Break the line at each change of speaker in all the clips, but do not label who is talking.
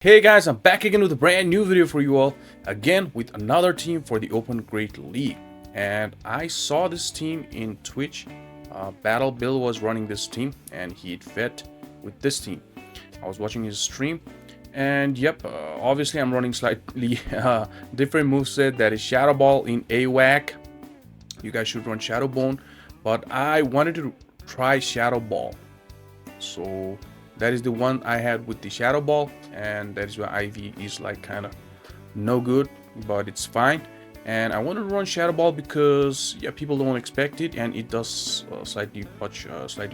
Hey guys, I'm back again with a brand new video for you all, again with another team for the Open Great League. And I saw this team in Twitch. Battle Bill was running this team and he'd fit with this team. I was watching his stream and yep, obviously I'm running slightly different moveset. That is Shadow Ball in Awak. You guys should run Shadow Bone, but I wanted to try Shadow Ball. So that is the one I had with the Shadow Ball, and that is why IV is like kind of no good, but it's fine. And I wanted to run Shadow Ball because yeah, people don't expect it, and it does slightly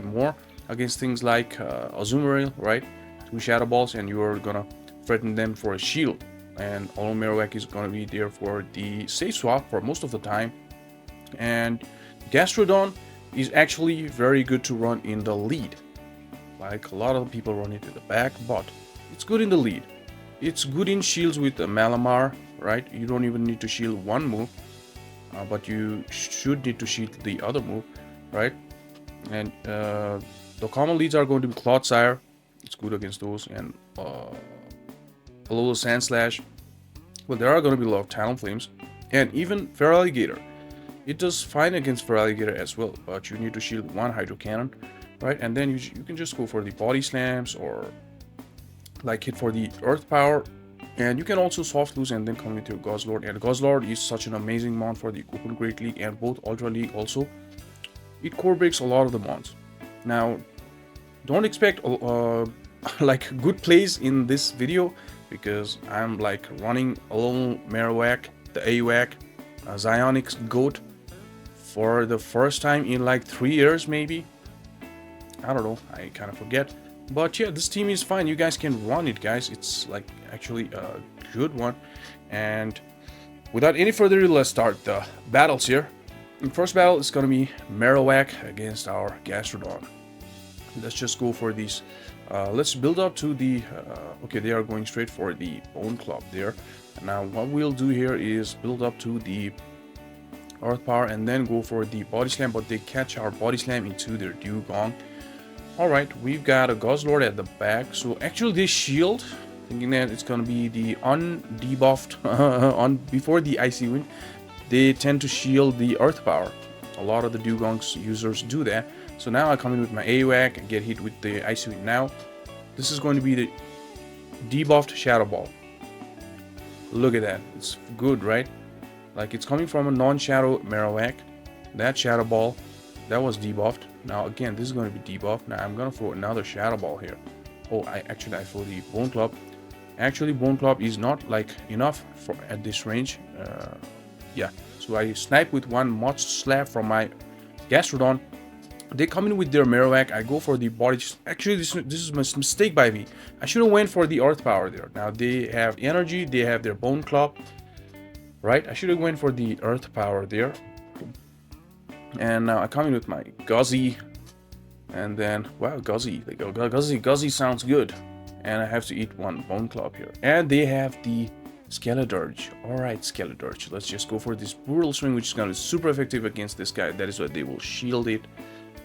more against things like Azumarill, right? 2 Shadow Balls, and you are gonna threaten them for a shield. And Marowak is gonna be there for the safe swap for most of the time. And Gastrodon is actually very good to run in the lead. Like a lot of people run it to the back, but it's good in the lead. It's good in shields with Malamar, right? You don't even need to shield one move, but you should need to shield the other move, right? And the common leads are going to be Clodsire. It's good against those, and Alola Sandslash. Well, there are going to be a lot of Talonflames, and even Feraligatr. It does fine against Feraligatr as well, but you need to shield one Hydro Cannon. Right, and then you can just go for the body slams or like hit for the earth power, and you can also soft lose and then come with your Guzzlord. And Guzzlord is such an amazing mon for the Open Great League and both Ultra League also. It core breaks a lot of the mons. Now, don't expect like good plays in this video because I'm like running a little Marowak, the Awak, Zionix G.O.A.T for the first time in like 3 years maybe. I don't know, I kind of forget, but yeah, this team is fine. You guys can run it, guys. It's like actually a good one. And without any further ado, let's start the battles here. In first battle, it's gonna be Marowak against our Gastrodon. Let's just go for these. Let's build up to the okay, they are going straight for the Bone Club there. Now what we'll do here is build up to the Earth Power and then go for the Body Slam, but they catch our Body Slam into their Dewgong. Alright, we've got a Guzzlord at the back, so actually this shield, thinking that it's gonna be the undebuffed before the Icy Wind, they tend to shield the Earth Power. A lot of the Dewgong's users do that. So now I come in with my Awak and get hit with the Icy Wind. Now, this is going to be the debuffed Shadow Ball. Look at that, it's good, right? Like it's coming from a non-Shadow Marowak. That Shadow Ball, that was debuffed. Now again, this is going to be debuffed. Now I'm going to throw another Shadow Ball here. Oh, I throw the Bone Club. Actually, Bone Club is not like enough for at this range. Yeah, so I snipe with one Much Slap from my Gastrodon. They come in with their Marowak. I go for the body. Actually, this is a mistake by me. I should have went for the Earth Power there. Now they have energy. They have their Bone Club. Right? I should have went for the Earth Power there. And now I come in with my Guzzy, and then wow, Guzzy, they go Guzzy sounds good, and I have to eat one Bone Club here. And they have the Skeledirge. All right, Skeledirge. Let's just go for this Brutal Swing, which is going to be super effective against this guy. That is why they will shield it,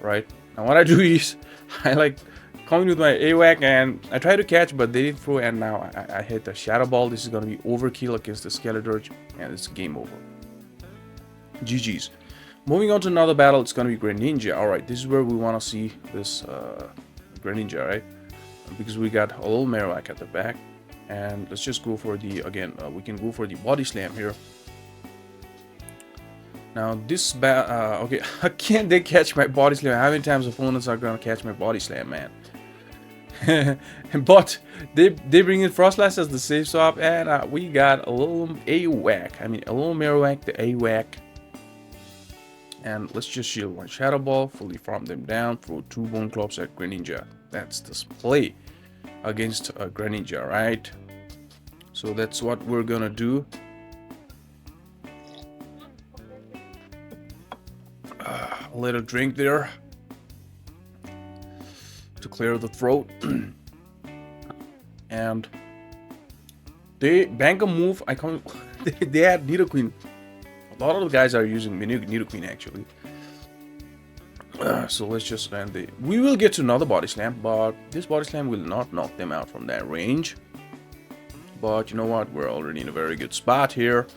right? Now what I do is I like come in with my Awak and I try to catch, but they didn't throw. And now I hit the Shadow Ball. This is going to be overkill against the Skeledirge, and it's game over. GG's. Moving on to another battle, it's going to be Greninja. Alright, this is where we want to see this Greninja, right? Because we got a little Marowak at the back. And let's just go for the, again, we can go for the Body Slam here. Now this okay, again they catch my Body Slam. How many times opponents are going to catch my Body Slam, man? But they bring in Frostlass as the safe swap, and we got a little Awak. I mean, a little Marowak, the Awak. And let's just shield one Shadow Ball, fully farm them down, throw 2 Bone Clubs at Greninja. That's the play against Greninja, right? So that's what we're gonna do. A little drink there to clear the throat. And they bank a move. They had Nidoqueen. A lot of the guys are using Nidoqueen actually. So let's just land the... We will get to another Body Slam, but this Body Slam will not knock them out from that range. But you know what? We're already in a very good spot here.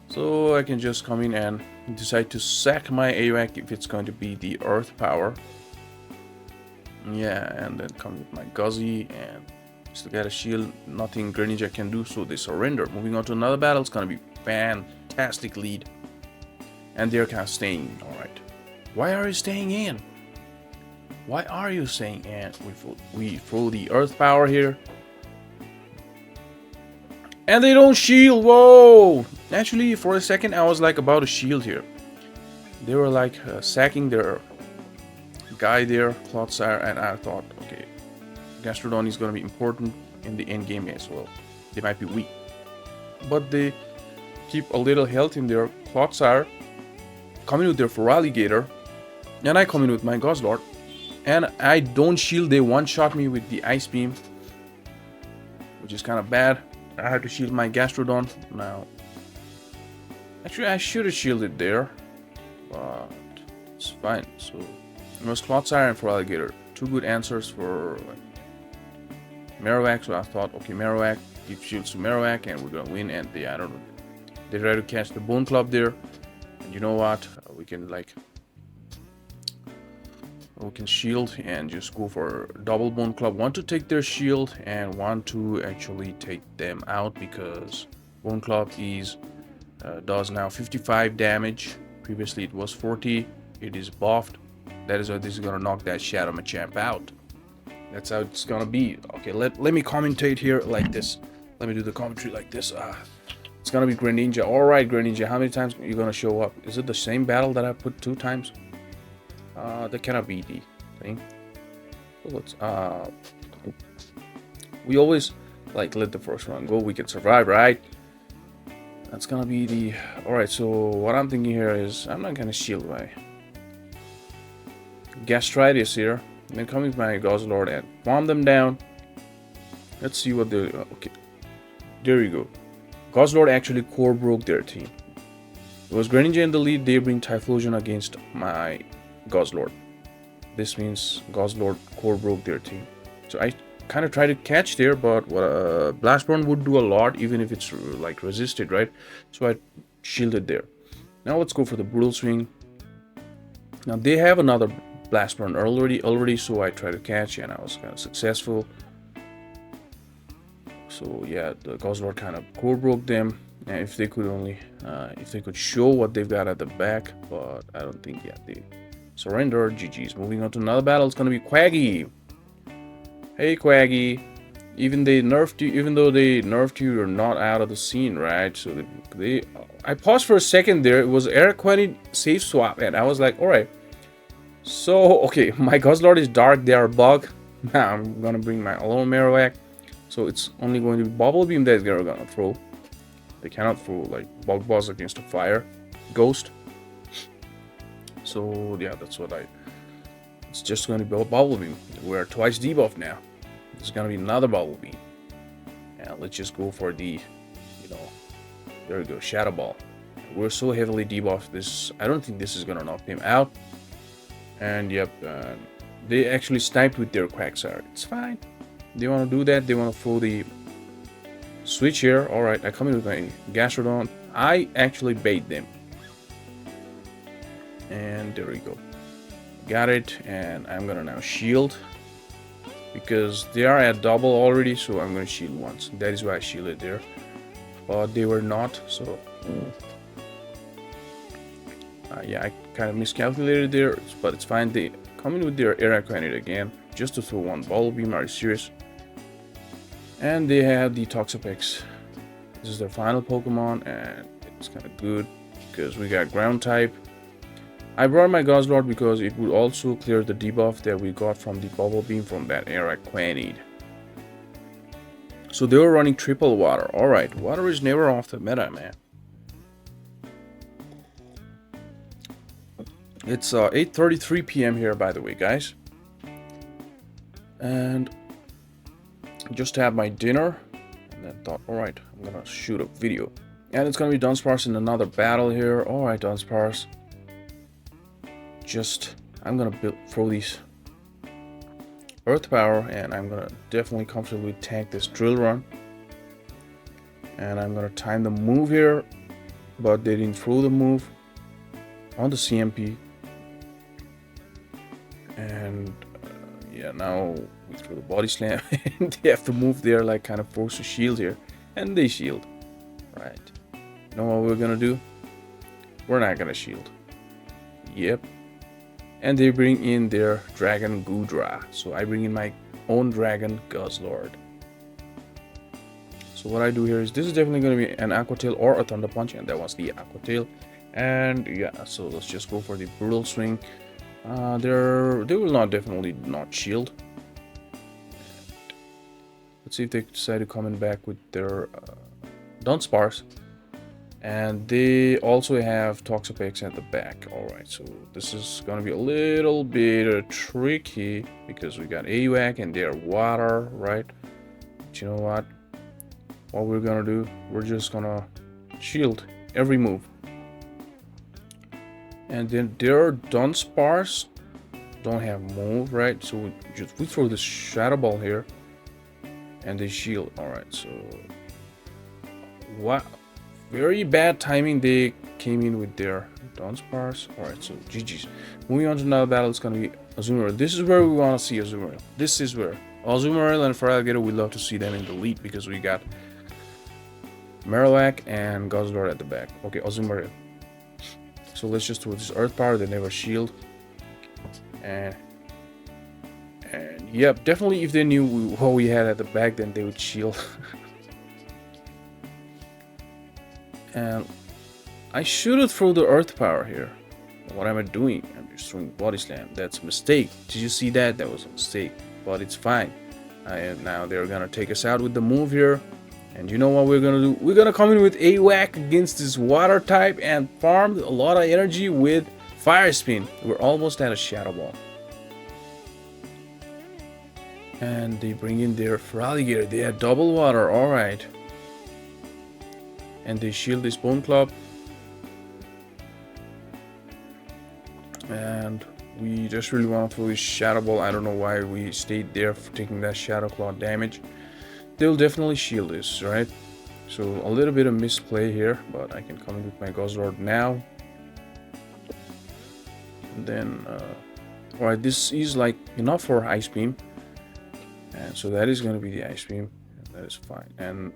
So I can just come in and decide to sack my Awak if it's going to be the Earth power. Yeah, and then come with my Guzzy and still got a shield. Nothing Greninja can do, so they surrender. Moving on to another battle. It's gonna be fantastic lead. And they're kind of staying. Alright. Why are you staying in? Why are you staying in? We throw the Earth power here. And they don't shield. Whoa! Actually, for a second, I was like about to shield here. They were like sacking their guy there, Clodsire, and I thought, okay, Gastrodon is going to be important in the end game as well. They might be weak, but they keep a little health in their Clodsire, coming with their Feraligatr, and I come in with my Guzzlord, and I don't shield. They one-shot me with the Ice Beam, which is kind of bad. I have to shield my Gastrodon now. Actually, I should have shielded there, but it's fine. So it was Clodsire and Feraligatr. Two good answers for Marowak. So I thought, okay, Marowak, give shields to Marowak, and we're gonna win. And I don't know. They try to catch the Bone Club there, and you know what? We can shield and just go for double Bone Club. One to take their shield, and one to actually take them out because Bone Club is does now 55 damage. Previously it was 40. It is buffed. That is why this is gonna knock that Shadow Machamp out. That's how it's gonna be. Okay, let me commentate here like this. Let me do the commentary like this. It's gonna be Greninja. Alright, Greninja, how many times are you gonna show up? Is it the same battle that I put 2 times? That cannot be the thing. So let's we always like let the first one go. We can survive, right? That's gonna be the... Alright, so what I'm thinking here is I'm not gonna shield my Gastritis here. And then come with my Guzzlord and bomb them down. Let's see what they... Okay, there you go. Guzzlord actually core broke their team. It was Greninja in the lead. They bring Typhlosion against my Guzzlord. This means Guzzlord core broke their team. So I kind of try to catch there, but Blast Burn would do a lot even if it's like resisted, right? So I shielded there. Now let's go for the Brutal Swing. Now they have another Blast Burn already, so I tried to catch and I was kind of successful. So yeah, the Guzzlord kind of core broke them. And if they could only if they could show what they've got at the back, but I don't think yet they surrendered. GG's. Moving on to another battle. It's gonna be Quaggy. Hey Quaggy, even though they nerfed you, you're not out of the scene, right? So I paused for a second there. It was Air Quaggy safe swap, and I was like, all right. So okay, my Guzzlord is dark. They are bug. Now I'm gonna bring my Alone Marowak. So it's only going to be Bubble Beam that they're gonna throw. They cannot throw like Bug Buzz against a Fire Ghost. So yeah, that's what it's just going to be a Bubble Beam. We're twice debuffed now. It's going to be another Bubble Beam. And let's just go for the, there we go, Shadow Ball. We're so heavily debuffed. I don't think this is going to knock them out. And yep, they actually sniped with their Quagsire. It's fine. They want to do that. They want to throw the switch here. Alright, I come in with my Gastrodon. I actually bait them. And there we go. Got it, and I'm gonna now shield because they are at double already, so I'm gonna shield once. That is why I shielded there, but they were not. So yeah, I kind of miscalculated there, but it's fine. They come in with their Air Quaggy again just to throw one Bubble Beam. Are you serious? And they have the Toxapex. This is their final Pokemon, and it's kind of good because we got Ground type. I brought my Guzzlord because it would also clear the debuff that we got from the Bubble Beam from that Air Quaggy. So they were running triple water. Alright, water is never off the meta, man. It's 8:33 p.m. here, by the way, guys. And just had my dinner. And then thought, alright, I'm gonna shoot a video. And it's gonna be Dunsparce in another battle here. Alright, Dunsparce. I'm gonna throw these Earth Power, and I'm gonna definitely comfortably tank this Drill Run. And I'm gonna time the move here, but they didn't throw the move on the CMP. And yeah, now we throw the body slam and they have to move there, like kind of forced to shield here, and they shield. Right, you know what we're gonna do? We're not gonna shield. Yep. And they bring in their dragon Gudra, so I bring in my own dragon Guzzlord. So what I do here is, this is definitely going to be an Aqua Tail or a Thunder Punch, and that was the Aqua Tail. And yeah, so let's just go for the Brutal Swing. They will definitely not shield. Let's see if they decide to come in back with their Dunsparce. And they also have Toxapex at the back. Alright, so this is gonna be a little bit tricky because we got Awak and they're water, right? But you know what? What we're gonna do, we're just gonna shield every move. And then their Dunsparce don't have move, right? So we throw this Shadow Ball here and they shield. Alright, so wow. Very bad timing. They came in with their Dunsparce. Alright, so GG's. Moving on to another battle, it's gonna be Azumarill. This is where we want to see Azumarill. This is where Azumarill and Feraligatr, we love to see them in the lead because we got Marowak and Guzzlord at the back. Okay, Azumarill. So let's just do this Earth Power. They never shield. And yep, definitely if they knew what we had at the back, then they would shield. And I should have thrown the Earth Power here. What am I doing? I'm just throwing Body Slam. That's a mistake. Did you see that? That was a mistake. But it's fine. And now they're gonna take us out with the move here. And you know what we're gonna do? We're gonna come in with Awak against this water type and farm a lot of energy with Fire Spin. We're almost at a Shadow Ball. And they bring in their Feraligatr. They had double water. Alright. And they shield this Bone Club. And we just really want to throw this Shadow Ball. I don't know why we stayed there for taking that Shadow Claw damage. They'll definitely shield this, right? So a little bit of misplay here, but I can come in with my Guzzlord now. And then, alright, this is like enough for Ice Beam. And so that is going to be the Ice Beam. And that is fine. And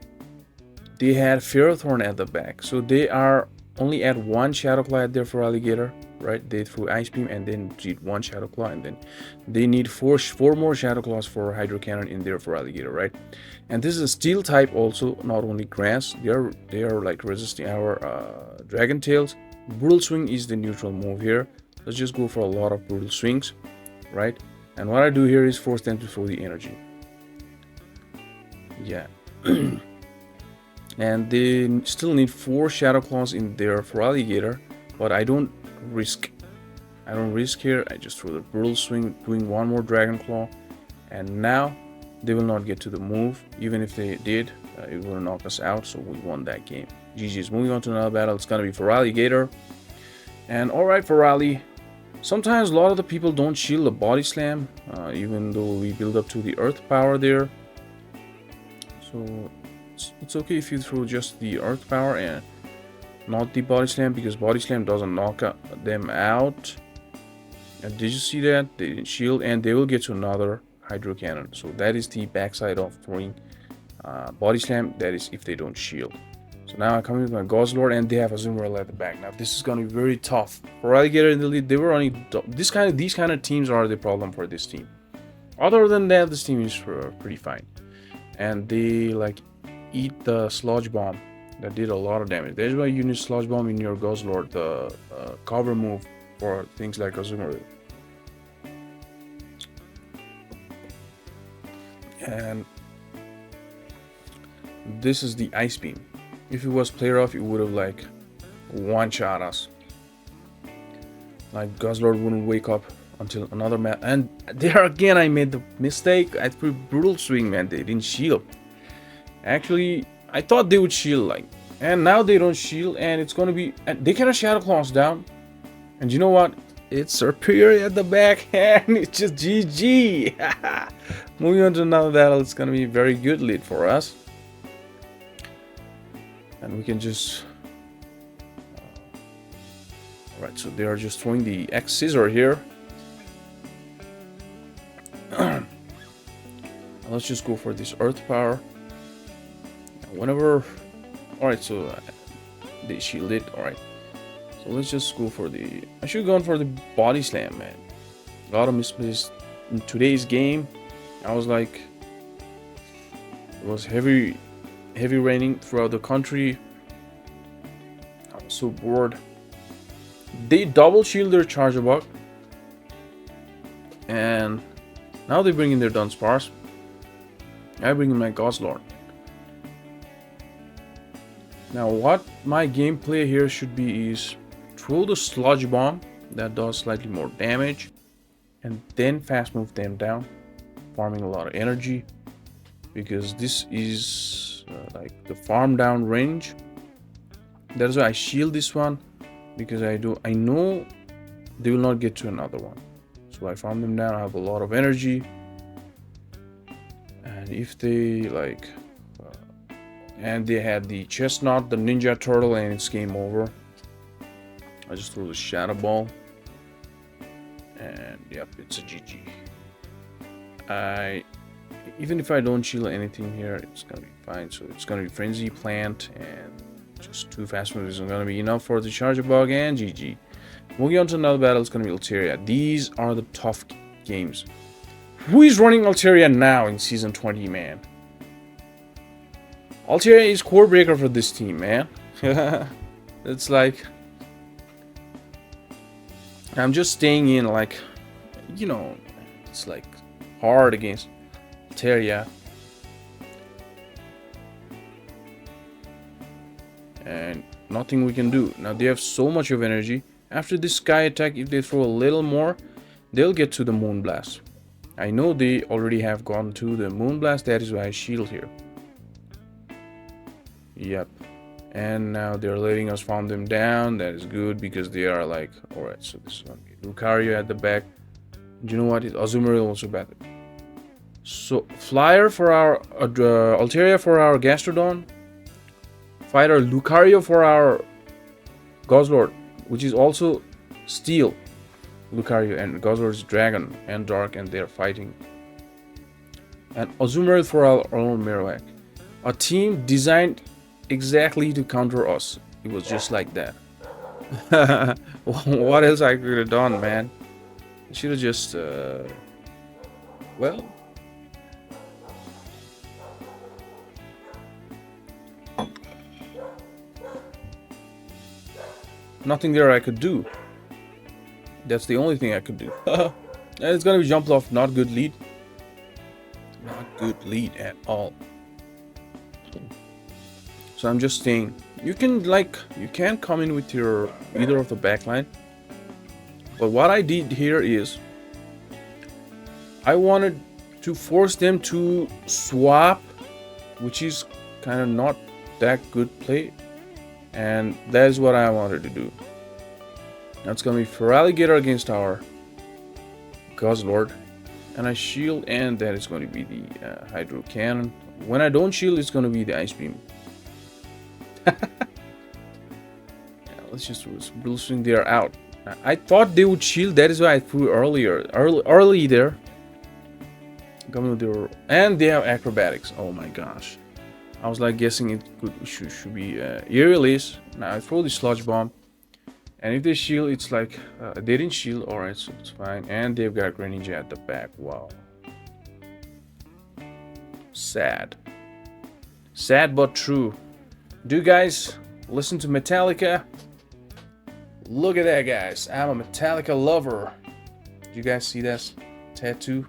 they had Ferrothorn at the back, so they are only at one Shadow Claw at their Feraligatr, right? They threw Ice Beam and then did one Shadow Claw, and then they need four more Shadow Claws for Hydro Cannon in their Feraligatr, right? And this is a Steel type also, not only Grass. They are like resisting our Dragon Tails. Brutal Swing is the neutral move here. Let's just go for a lot of Brutal Swings, right? And what I do here is force them to throw the energy. Yeah. And they still need 4 Shadow Claws in their Feraligatr, but I don't risk here. I just throw the Brutal Swing, doing one more Dragon Claw, and now they will not get to the move. Even if they did, it will knock us out, so we won that game. GG's. Moving on to another battle, it's gonna be Feraligatr. And alright, Ferali. Sometimes a lot of the people don't shield the Body Slam, even though we build up to the Earth Power there. So it's okay if you throw just the Earth Power and not the Body Slam, because Body Slam doesn't knock them out. And did you see that? They didn't shield, and they will get to another Hydro Cannon. So that is the backside of throwing Body Slam. That is if they don't shield. So now I come in with my Guzzlord, and they have Azumarill at the back. Now this is gonna be very tough. Feraligatr in the lead. They were only these kind of teams are the problem for this team. Other than that, this team is pretty fine. And they like eat the Sludge Bomb that did a lot of damage. That's why you need Sludge Bomb in your Guzzlord, the cover move for things like Azumarill. And this is the Ice Beam. If it was player off, it would have like one-shot us. Like Guzzlord wouldn't wake up until another match. And there again, I made the mistake. I threw Brutal Swing, man. They didn't shield. Actually, I thought they would shield, like, and now they don't shield, and it's gonna be, and they cannot Shadow Claws down. And you know what? It's Serperior at the back, and it's just GG. Moving on to another battle, it's gonna be a very good lead for us. And we can just alright, so they are just throwing the X scissor here. Let's just go for this earth power. Whenever alright, so they shield it. Alright, so let's just go for the I should have gone for the body slam, man. A lot of misplays in today's game. I was like, it was heavy raining throughout the country. I was so bored. They double shield their charger bug, and now they bring in their Dunsparce. I bring in my Goslord. Now what my gameplay here should be is throw the sludge bomb that does slightly more damage, and then fast move them down, farming a lot of energy, because this is like the farm down range. That is why I shield this one, because I know they will not get to another one. So I farm them down. I have a lot of energy, and if they like and they had the chestnut, the ninja turtle, and it's game over. I just throw the shadow ball, and yep, it's a GG. Even if I don't shield anything here, it's gonna be fine. So it's gonna be frenzy plant, and just 2 fast moves is gonna be enough for the charger bug, and GG. Moving on to another battle, it's gonna be Altaria. These are the tough games. Who is running Altaria now in season 20, man? Altaria is core breaker for this team, man. It's like I'm just staying in, like, you know, it's like hard against Altaria. And nothing we can do. Now they have so much of energy. After this sky attack, if they throw a little more, they'll get to the Moonblast. I know they already have gone to the Moonblast. That is why I shield here. Yep. And now they're letting us farm them down. That is good, because they are like, alright, so this is going to be Lucario at the back. Do you know what? Azumarill also bad. So Flyer for our Altaria for our Gastrodon. Fighter Lucario for our Goslord, which is also Steel Lucario, and Goslord is Dragon and Dark, and they're fighting. And Azumarill for our own Marowak. A team designed exactly to counter us. It was just like that. What else I could have done, man? I should have just well, nothing there I could do. That's the only thing I could do. And it's gonna be jump off, not good lead. Not good lead at all. So I'm just saying, you can come in with your either of the backline. But what I did here is I wanted to force them to swap, which is kind of not that good play, and that is what I wanted to do. Now it's gonna be Feraligatr against our Goslord, and I shield, and that is going to be the Hydro Cannon. When I don't shield, it's going to be the Ice Beam. Yeah, let's just Blue Swing. They are out. I thought they would shield. That is why I threw early there. Coming with their, and they have acrobatics. Oh my gosh! I was like guessing it should be Release. Now I throw the Sludge Bomb, and if they shield, it's like they didn't shield. All right, so it's fine. And they've got Greninja at the back. Wow. Sad but true. Do you guys listen to Metallica? Look at that, guys. I'm a Metallica lover. Do you guys see that tattoo?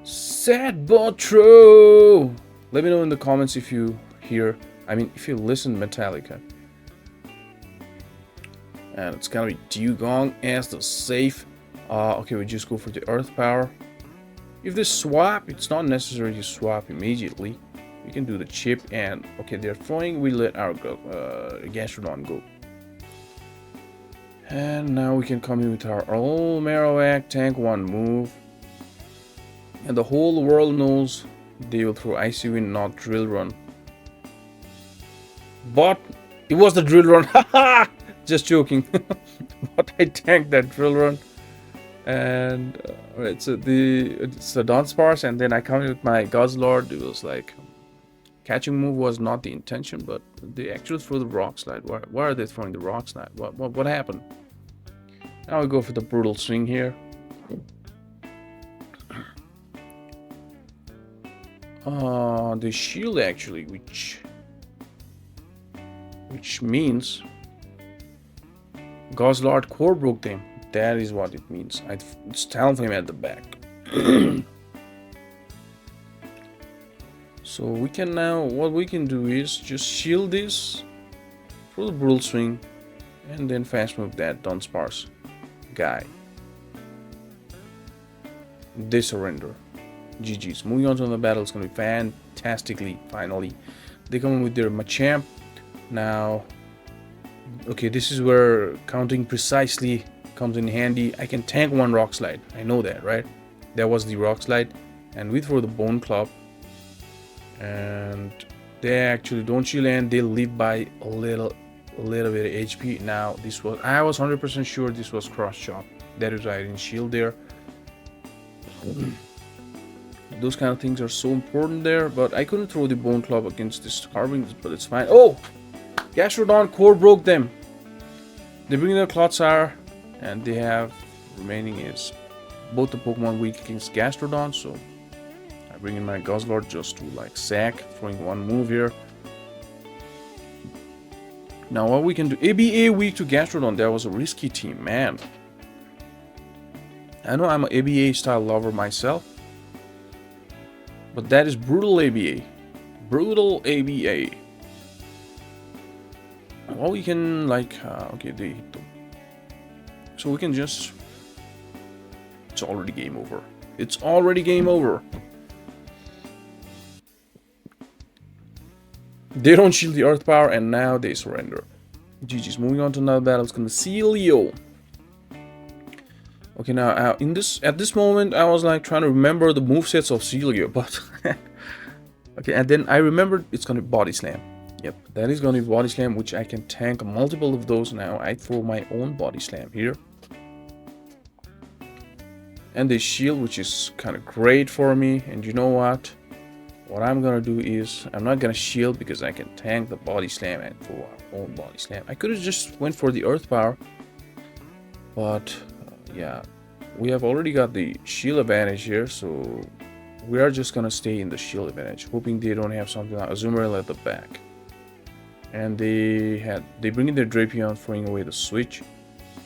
Sad but true. Let me know in the comments if you if you listen to Metallica. And it's gonna be Dugong as the safe. Okay, we just go for the Earth Power. If they swap, it's not necessary to swap immediately. You can do the chip, and okay, they're throwing. We let our Gastrodon go, and now we can come in with our old Marowak, tank one move, and the whole world knows they will throw Icy Wind, not Drill Run. But it was the drill run. Haha! Just joking. But I tanked that drill run. And it's the Dawn Sparse, and then I counted with my Guzzlord. It was like catching move was not the intention, but they actually threw the rock slide. Why are they throwing the rock slide? What happened? Now we go for the brutal swing here. The shield actually, which means Guzzlord core broke them. That is what it means. It's Talonflame at the back. So we can now, what we can do is just shield this through the brutal swing and then fast move that Dunsparce guy. They surrender. GG's. Moving on to the battle, it's going to be fantastically, finally. They come in with their Machamp. Now, okay, this is where counting precisely comes in handy. I can tank one rock slide. I know that, right? That was the rock slide. And we throw the Bone Club. And they actually don't shield and they live by a little bit of HP. Now, I was 100% sure this was cross chop. That is why I didn't shield there. Those kind of things are so important there, but I couldn't throw the Bone Club against this Carbon, but it's fine. Oh! Gastrodon core broke them. They bring their Clodsire, and they have remaining is both the Pokemon weak against Gastrodon, so I bring in my Guzzlord just to like sack, throwing one move here. Now what we can do, ABA weak to Gastrodon, that was a risky team, man. I know I'm an ABA style lover myself, but that is brutal ABA. Brutal ABA. Well, we can like, okay, they hit them. So we can just, it's already game over. It's already game over. They don't shield the Earth Power and now they surrender. GG's. Moving on to another battle, it's gonna be Celio. Okay, now at this moment I was like trying to remember the movesets of Celio, but okay, and then I remembered it's gonna be Body Slam. Yep, that is gonna be Body Slam, which I can tank multiple of those now. I throw my own Body Slam here. And they shield, which is kind of great for me. And you know what? What I'm gonna do is I'm not gonna shield because I can tank the Body Slam and throw our own Body Slam. I could have just went for the Earth Power, but yeah, we have already got the shield advantage here, so we are just gonna stay in the shield advantage, hoping they don't have something like Azumarill at the back. And they bring in their Drapion, throwing away the switch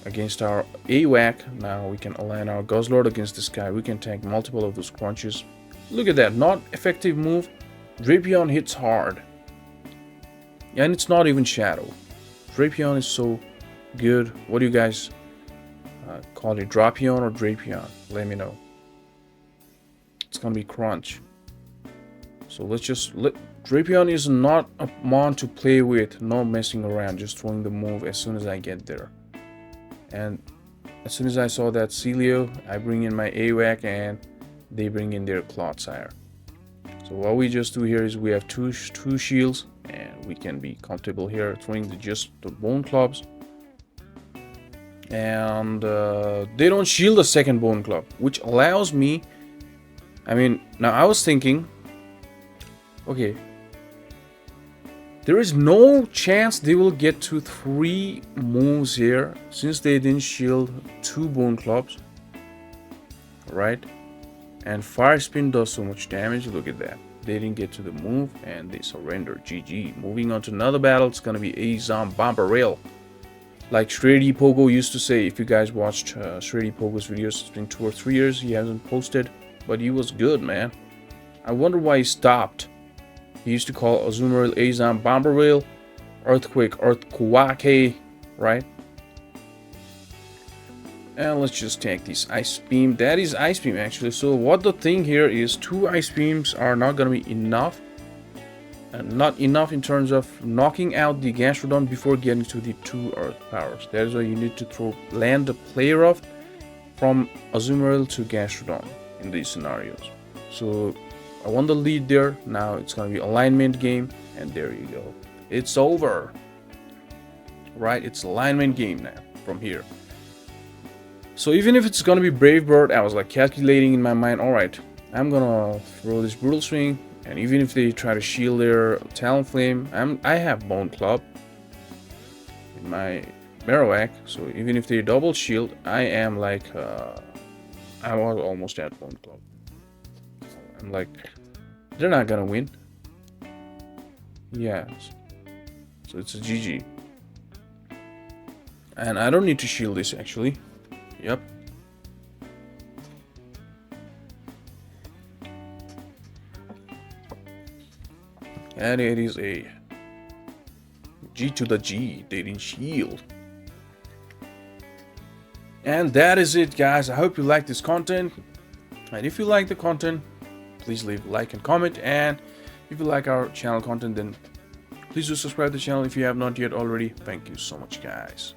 against our Awak. Now we can align our Guzzlord against this guy. We can tank multiple of those crunches. Look at that, not effective move. Drapion hits hard. And it's not even Shadow. Drapion is so good. What do you guys call it? Drapion or Drapion? Let me know. It's gonna be crunch. So let's just Drapion is not a mon to play with, no messing around, just throwing the move as soon as I get there. And as soon as I saw that Celio, I bring in my Awak and they bring in their Clodsire. So what we just do here is we have two shields and we can be comfortable here throwing just the Bone Clubs. And they don't shield the second Bone Club, which allows me, I mean, now I was thinking, okay, there is no chance they will get to 3 moves here since they didn't shield 2 Bone Clubs, right? And Fire Spin does so much damage. Look at that. They didn't get to the move and they surrender. GG. Moving on to another battle. It's gonna be Azom Bombaril. Like Shreddy Pogo used to say, if you guys watched Shreddy Pogo's videos, it's been 2 or 3 years he hasn't posted, but he was good, man. I wonder why he stopped. He used to call Azumarill Azom Bombaril, Earthquake Earthquake, right? And let's just take this Ice Beam. That is Ice Beam actually. So what the thing here is, 2 Ice Beams are not gonna be enough. And not enough in terms of knocking out the Gastrodon before getting to the 2 Earth Powers. That is why you need to land the player off from Azumarill to Gastrodon in these scenarios. So I won the lead there. Now it's gonna be alignment game, and there you go. It's over. Right? It's alignment game now from here. So even if it's gonna be Brave Bird, I was like calculating in my mind, alright, I'm gonna throw this Brutal Swing, and even if they try to shield their Talonflame, I have Bone Club in my Marowak, so even if they double shield, I am like I was almost at Bone Club. I'm like, they're not gonna win. Yeah, so it's a GG. And I don't need to shield this actually. Yep. And it is a G to the G. They didn't shield. And that is it, guys. I hope you like this content. And if you like the content, please leave a like and comment. And if you like our channel content, then please do subscribe to the channel if you have not yet already. Thank you so much, guys.